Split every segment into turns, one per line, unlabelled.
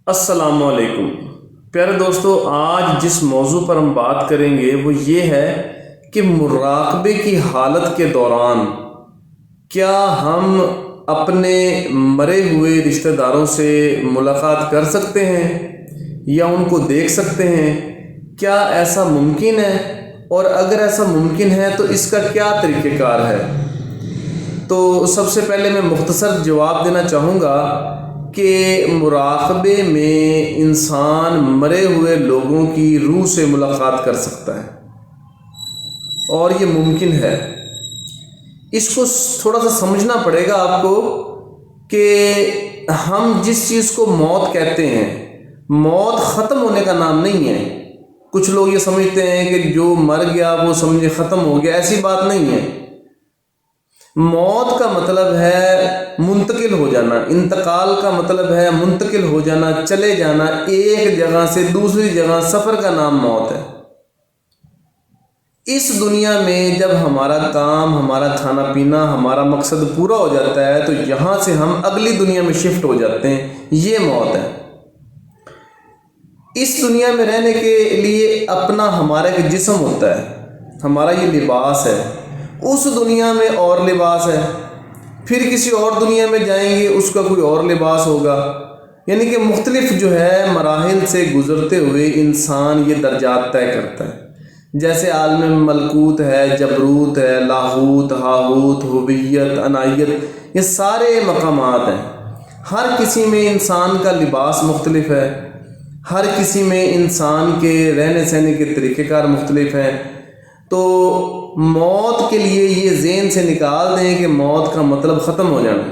السلام علیکم پیارے دوستو، آج جس موضوع پر ہم بات کریں گے وہ یہ ہے کہ مراقبے کی حالت کے دوران کیا ہم اپنے مرے ہوئے رشتہ داروں سے ملاقات کر سکتے ہیں یا ان کو دیکھ سکتے ہیں؟ کیا ایسا ممکن ہے؟ اور اگر ایسا ممکن ہے تو اس کا کیا طریقہ کار ہے؟ تو سب سے پہلے میں مختصر جواب دینا چاہوں گا کہ مراقبے میں انسان مرے ہوئے لوگوں کی روح سے ملاقات کر سکتا ہے اور یہ ممکن ہے۔ اس کو تھوڑا سا سمجھنا پڑے گا آپ کو کہ ہم جس چیز کو موت کہتے ہیں، موت ختم ہونے کا نام نہیں ہے۔ کچھ لوگ یہ سمجھتے ہیں کہ جو مر گیا وہ سمجھے ختم ہو گیا، ایسی بات نہیں ہے۔ موت کا مطلب ہے منتقل ہو جانا، انتقال کا مطلب ہے منتقل ہو جانا، چلے جانا، ایک جگہ سے دوسری جگہ، سفر کا نام موت ہے۔ اس دنیا میں جب ہمارا کام، ہمارا کھانا پینا، ہمارا مقصد پورا ہو جاتا ہے تو یہاں سے ہم اگلی دنیا میں شفٹ ہو جاتے ہیں، یہ موت ہے۔ اس دنیا میں رہنے کے لیے اپنا ہمارا ایک جسم ہوتا ہے، ہمارا یہ لباس ہے۔ اس دنیا میں اور لباس ہے، پھر کسی اور دنیا میں جائیں گے، اس کا کوئی اور لباس ہوگا۔ یعنی کہ مختلف جو ہے مراحل سے گزرتے ہوئے انسان یہ درجات طے کرتا ہے۔ جیسے عالم ملکوت ہے، جبروت ہے، لاہوت، ہاہوت، ہویت، عنایت، یہ سارے مقامات ہیں۔ ہر کسی میں انسان کا لباس مختلف ہے، ہر کسی میں انسان کے رہنے سہنے کے طریقہ کار مختلف ہیں۔ تو موت کے لیے یہ ذہن سے نکال دیں کہ موت کا مطلب ختم ہو جانا۔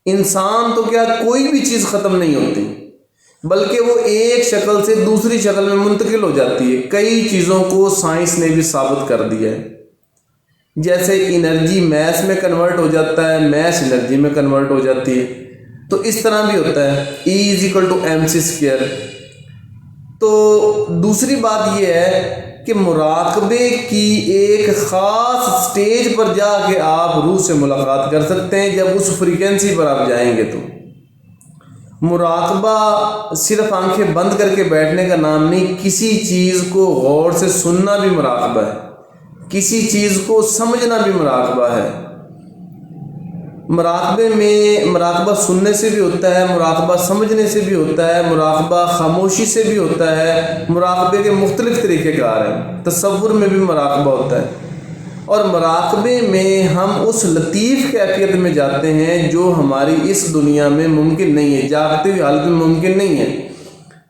انسان تو کیا، کوئی بھی چیز ختم نہیں ہوتی، بلکہ وہ ایک شکل سے دوسری شکل میں منتقل ہو جاتی ہے۔ کئی چیزوں کو سائنس نے بھی ثابت کر دیا ہے، جیسے انرجی میس میں کنورٹ ہو جاتا ہے، میس انرجی میں کنورٹ ہو جاتی ہے۔ تو اس طرح بھی ہوتا ہے E=mc²۔ تو دوسری بات یہ ہے کہ مراقبے کی ایک خاص سٹیج پر جا کے آپ روح سے ملاقات کر سکتے ہیں جب اس فریکوینسی پر آپ جائیں گے۔ تو مراقبہ صرف آنکھیں بند کر کے بیٹھنے کا نام نہیں، کسی چیز کو غور سے سننا بھی مراقبہ ہے، کسی چیز کو سمجھنا بھی مراقبہ ہے۔ مراقبے میں مراقبہ سننے سے بھی ہوتا ہے، مراقبہ سمجھنے سے بھی ہوتا ہے، مراقبہ خاموشی سے بھی ہوتا ہے۔ مراقبے کے مختلف طریقے کار ہیں، تصور میں بھی مراقبہ ہوتا ہے۔ اور مراقبے میں ہم اس لطیف کیفیت میں جاتے ہیں جو ہماری اس دنیا میں ممکن نہیں ہے، جاگتے ہوئی حالت میں ممکن نہیں ہے۔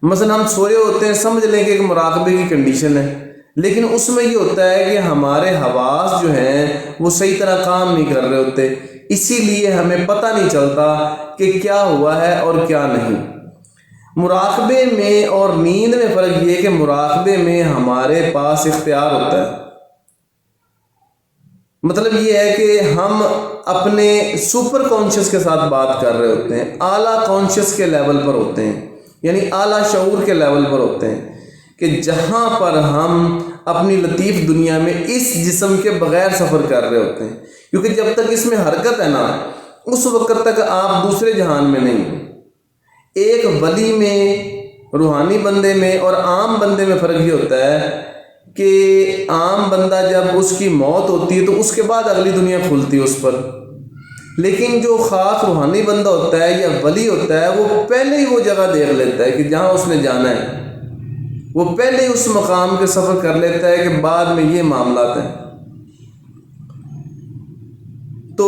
مثلا ہم سوئے ہوتے ہیں، سمجھ لیں کہ ایک مراقبے کی کنڈیشن ہے، لیکن اس میں یہ ہوتا ہے کہ ہمارے حواس جو ہیں وہ صحیح طرح کام نہیں کر رہے ہوتے، اسی لیے ہمیں پتہ نہیں چلتا کہ کیا ہوا ہے اور کیا نہیں۔ مراقبے میں اور نیند میں فرق یہ ہے کہ مراقبے میں ہمارے پاس اختیار ہوتا ہے۔ مطلب یہ ہے کہ ہم اپنے سپر کانشیس کے ساتھ بات کر رہے ہوتے ہیں، اعلیٰ کانشیس کے لیول پر ہوتے ہیں، یعنی اعلیٰ شعور کے لیول پر ہوتے ہیں، کہ جہاں پر ہم اپنی لطیف دنیا میں اس جسم کے بغیر سفر کر رہے ہوتے ہیں، کیونکہ جب تک اس میں حرکت ہے نا، اس وقت تک آپ دوسرے جہان میں نہیں ہیں۔ ایک ولی میں، روحانی بندے میں اور عام بندے میں فرق یہ ہوتا ہے کہ عام بندہ جب اس کی موت ہوتی ہے تو اس کے بعد اگلی دنیا کھلتی ہے اس پر، لیکن جو خاص روحانی بندہ ہوتا ہے یا ولی ہوتا ہے وہ پہلے ہی وہ جگہ دیکھ لیتا ہے کہ جہاں اس نے جانا ہے، وہ پہلے ہی اس مقام کے سفر کر لیتا ہے کہ بعد میں یہ معاملات ہیں۔ تو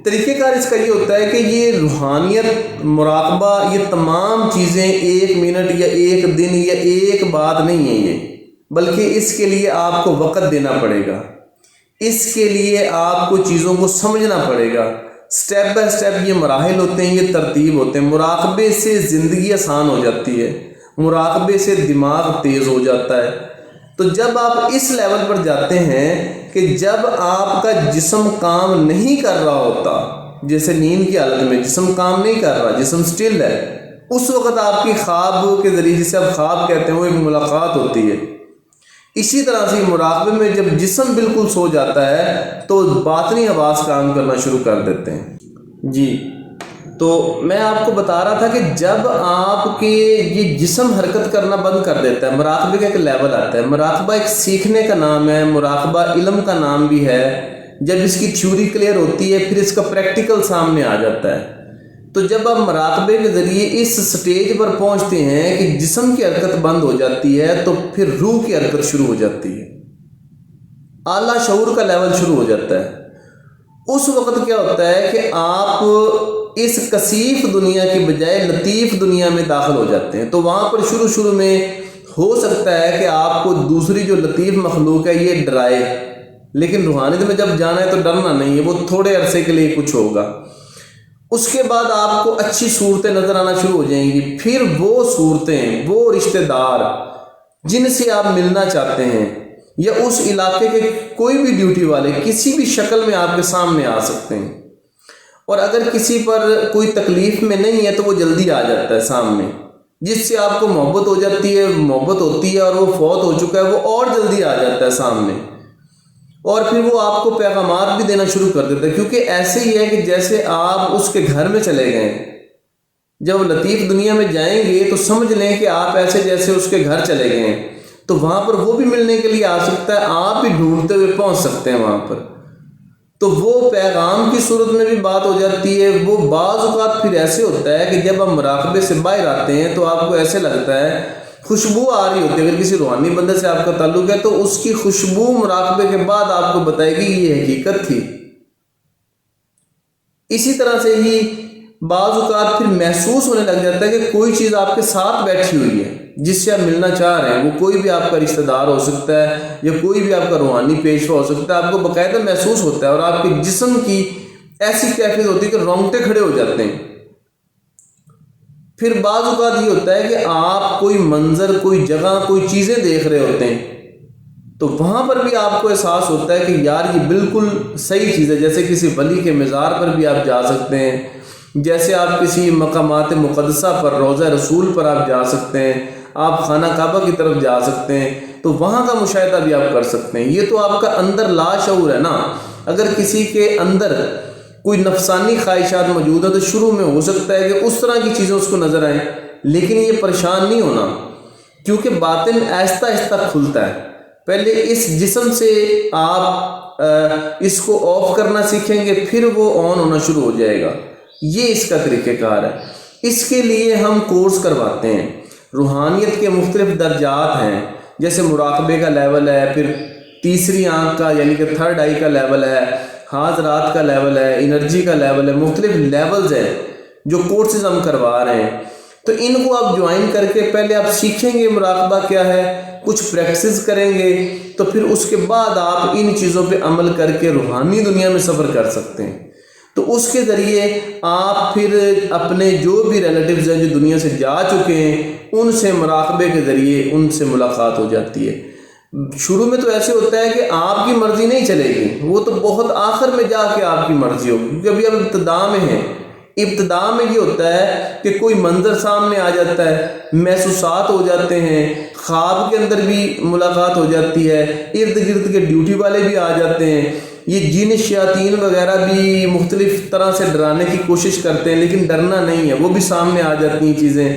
طریقہ کار اس کا یہ ہوتا ہے کہ یہ روحانیت، مراقبہ، یہ تمام چیزیں ایک منٹ یا ایک دن یا ایک بات نہیں ہے یہ، بلکہ اس کے لیے آپ کو وقت دینا پڑے گا، اس کے لیے آپ کو چیزوں کو سمجھنا پڑے گا۔ سٹیپ بائی سٹیپ یہ مراحل ہوتے ہیں، یہ ترتیب ہوتے ہیں۔ مراقبے سے زندگی آسان ہو جاتی ہے، مراقبے سے دماغ تیز ہو جاتا ہے۔ تو جب آپ اس لیول پر جاتے ہیں کہ جب آپ کا جسم کام نہیں کر رہا ہوتا، جیسے نیند کی حالت میں جسم کام نہیں کر رہا، جسم سٹل ہے، اس وقت آپ کی خواب کے ذریعے، جسے آپ خواب کہتے ہیں، وہ ایک ملاقات ہوتی ہے۔ اسی طرح سے مراقبے میں جب جسم بالکل سو جاتا ہے تو باطنی حواس کام کرنا شروع کر دیتے ہیں۔ جی، تو میں آپ کو بتا رہا تھا کہ جب آپ کے یہ جسم حرکت کرنا بند کر دیتا ہے، مراقبے کا ایک لیول آتا ہے. مراقبہ ایک سیکھنے کا نام ہے، مراقبہ علم کا نام بھی ہے. جب اس کی تھیوری کلیئر ہوتی ہے پھر اس کا پریکٹیکل سامنے آ جاتا ہے. تو جب آپ مراقبے کے ذریعے اس سٹیج پر پہنچتے ہیں کہ جسم کی حرکت بند ہو جاتی ہے تو پھر روح کی حرکت شروع ہو جاتی ہے، اعلیٰ شعور کا لیول شروع ہو جاتا ہے. اس وقت کیا ہوتا ہے کہ آپ اس کثیف دنیا کی بجائے لطیف دنیا میں داخل ہو جاتے ہیں. تو وہاں پر شروع میں ہو سکتا ہے کہ آپ کو دوسری جو لطیف مخلوق ہے یہ ڈرائے، لیکن روحانیت میں جب جانا ہے تو ڈرنا نہیں ہے، وہ تھوڑے عرصے کے لیے کچھ ہوگا. اس کے بعد آپ کو اچھی صورتیں نظر آنا شروع ہو جائیں گی. پھر وہ صورتیں، وہ رشتہ دار جن سے آپ ملنا چاہتے ہیں، یا اس علاقے کے کوئی بھی ڈیوٹی والے کسی بھی شکل میں آپ کے سامنے آ سکتے ہیں. اور اگر کسی پر کوئی تکلیف میں نہیں ہے تو وہ جلدی آ جاتا ہے سامنے. جس سے آپ کو محبت ہو جاتی ہے، محبت ہوتی ہے اور وہ فوت ہو چکا ہے، وہ اور جلدی آ جاتا ہے سامنے. اور پھر وہ آپ کو پیغامات بھی دینا شروع کر دیتا ہے، کیونکہ ایسے ہی ہے کہ جیسے آپ اس کے گھر میں چلے گئے. جب لطیف دنیا میں جائیں گے تو سمجھ لیں کہ آپ ایسے جیسے اس کے گھر چلے گئے ہیں. تو وہاں پر وہ بھی ملنے کے لیے آ سکتا ہے، آپ بھی ڈھونڈتے ہوئے پہنچ سکتے ہیں وہاں پر. تو وہ پیغام کی صورت میں بھی بات ہو جاتی ہے. وہ بعض اوقات پھر ایسے ہوتا ہے کہ جب ہم مراقبے سے باہر آتے ہیں تو آپ کو ایسے لگتا ہے، خوشبو آ رہی ہوتی ہے. اگر کسی روحانی بندے سے آپ کا تعلق ہے تو اس کی خوشبو مراقبے کے بعد آپ کو بتائے گی یہ حقیقت تھی. اسی طرح سے ہی بعض اوقات پھر محسوس ہونے لگ جاتا ہے کہ کوئی چیز آپ کے ساتھ بیٹھی ہوئی ہے جس سے آپ ملنا چاہ رہے ہیں. وہ کوئی بھی آپ کا رشتہ دار ہو سکتا ہے یا کوئی بھی آپ کا روحانی پیشوا ہو سکتا ہے. آپ کو باقاعدہ محسوس ہوتا ہے اور آپ کے جسم کی ایسی کیفیت ہوتی ہے کہ رونگٹے کھڑے ہو جاتے ہیں. پھر بعض اوقات یہ ہوتا ہے کہ آپ کوئی منظر، کوئی جگہ، کوئی چیزیں دیکھ رہے ہوتے ہیں تو وہاں پر بھی آپ کو احساس ہوتا ہے کہ یار یہ بالکل صحیح چیز ہے. جیسے کسی ولی کے مزار پر بھی آپ جا سکتے ہیں، جیسے آپ کسی مقامات مقدسہ پر، روضہ رسول پر آپ جا سکتے ہیں، آپ خانہ کعبہ کی طرف جا سکتے ہیں، تو وہاں کا مشاہدہ بھی آپ کر سکتے ہیں. یہ تو آپ کا اندر لا شعور ہے نا. اگر کسی کے اندر کوئی نفسانی خواہشات موجود ہیں تو شروع میں ہو سکتا ہے کہ اس طرح کی چیزیں اس کو نظر آئیں، لیکن یہ پریشان نہیں ہونا، کیونکہ باطن آہستہ آہستہ کھلتا ہے. پہلے اس جسم سے آپ اس کو آف کرنا سیکھیں گے، پھر وہ آن ہونا شروع ہو جائے گا. یہ اس کا طریقہ کار ہے. اس کے لیے ہم کورس کرواتے ہیں. روحانیت کے مختلف درجات ہیں، جیسے مراقبے کا لیول ہے، پھر تیسری آنکھ کا یعنی کہ تھرڈ آئی کا لیول ہے، حاضرات کا لیول ہے، انرجی کا لیول ہے. مختلف لیولز ہیں جو کورسز ہم کروا رہے ہیں. تو ان کو آپ جوائن کر کے پہلے آپ سیکھیں گے مراقبہ کیا ہے، کچھ پریکٹسز کریں گے، تو پھر اس کے بعد آپ ان چیزوں پہ عمل کر کے روحانی دنیا میں سفر کر سکتے ہیں. تو اس کے ذریعے آپ پھر اپنے جو بھی ریلیٹیوز ہیں جو دنیا سے جا چکے ہیں ان سے مراقبے کے ذریعے ان سے ملاقات ہو جاتی ہے. شروع میں تو ایسے ہوتا ہے کہ آپ کی مرضی نہیں چلے گی، وہ تو بہت آخر میں جا کے آپ کی مرضی ہوگی، کیونکہ ابھی آپ ابتدا میں ہیں. ابتدا میں یہ ہوتا ہے کہ کوئی منظر سامنے آ جاتا ہے، محسوسات ہو جاتے ہیں، خواب کے اندر بھی ملاقات ہو جاتی ہے، ارد گرد کے ڈیوٹی والے بھی آ جاتے ہیں. یہ جن شیاطین وغیرہ بھی مختلف طرح سے ڈرانے کی کوشش کرتے ہیں، لیکن ڈرنا نہیں ہے، وہ بھی سامنے آ جاتی ہیں چیزیں.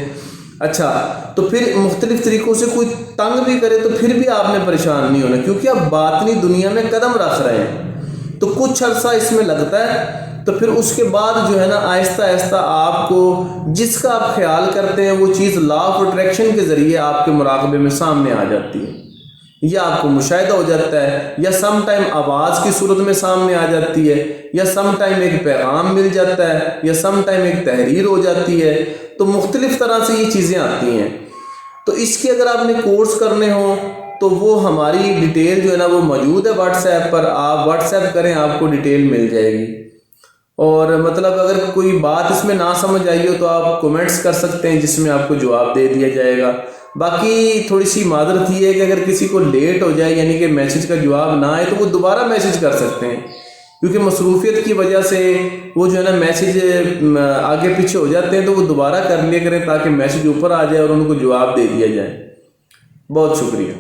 اچھا، تو پھر مختلف طریقوں سے کوئی تنگ بھی کرے تو پھر بھی آپ نے پریشان نہیں ہونا، کیونکہ آپ باطنی دنیا میں قدم رکھ رہے ہیں. تو کچھ عرصہ اس میں لگتا ہے، تو پھر اس کے بعد جو ہے نا آہستہ آہستہ آپ کو جس کا آپ خیال کرتے ہیں وہ چیز لا آف اٹریکشن کے ذریعے آپ کے مراقبے میں سامنے آ جاتی ہے، یا آپ کو مشاہدہ ہو جاتا ہے، یا سم ٹائم آواز کی صورت میں سامنے آ جاتی ہے، یا سم ٹائم ایک پیغام مل جاتا ہے، یا سم ٹائم ایک تحریر ہو جاتی ہے. تو مختلف طرح سے یہ چیزیں آتی ہیں. تو اس کے اگر آپ نے کورس کرنے ہوں تو وہ ہماری ڈیٹیل جو ہے نا وہ موجود ہے واٹس ایپ پر. آپ واٹس ایپ کریں، آپ کو ڈیٹیل مل جائے گی. اور مطلب اگر کوئی بات اس میں نہ سمجھ آئی ہو تو آپ کومنٹس کر سکتے ہیں جس میں آپ کو جواب دے دیا جائے گا. باقی تھوڑی سی معذرت یہ ہے کہ اگر کسی کو لیٹ ہو جائے یعنی کہ میسج کا جواب نہ آئے تو وہ دوبارہ میسج کر سکتے ہیں، کیونکہ مصروفیت کی وجہ سے وہ جو ہے نا میسج آگے پیچھے ہو جاتے ہیں. تو وہ دوبارہ کر لیا کریں تاکہ میسج اوپر آ جائے اور ان کو جواب دے دیا جائے. بہت شکریہ.